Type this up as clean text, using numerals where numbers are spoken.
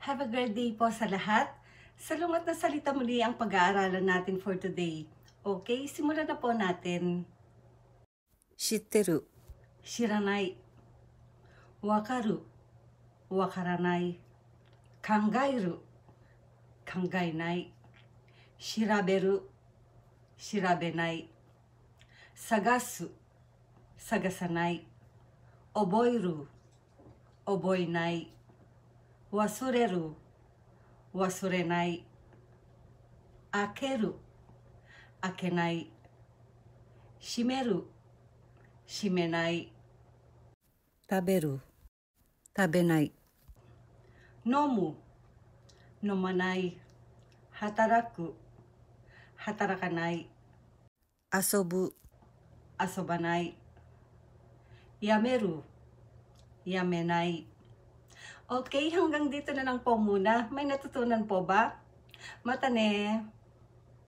Have a great day po sa lahat. Salungat na salita muli ang pag-aaralan natin for today. Okay, simulan na po natin. 知ってる、 Shiranai, wakaru, wakaranai, kangairu, kangainai, shiraberu, shirabenai, sagasu, sagasanai, oboiru, oboinai, wasureru, wasurenai, akeru, akenai, shimeru, shimenai, 食べる、食べない、 nomu, nomanai, hataraku, hatarakanai, 遊ぶ、 asobanai, yameru, yamenai. Okay, hanggang dito na lang po muna. May natutunan po ba? Mata ne!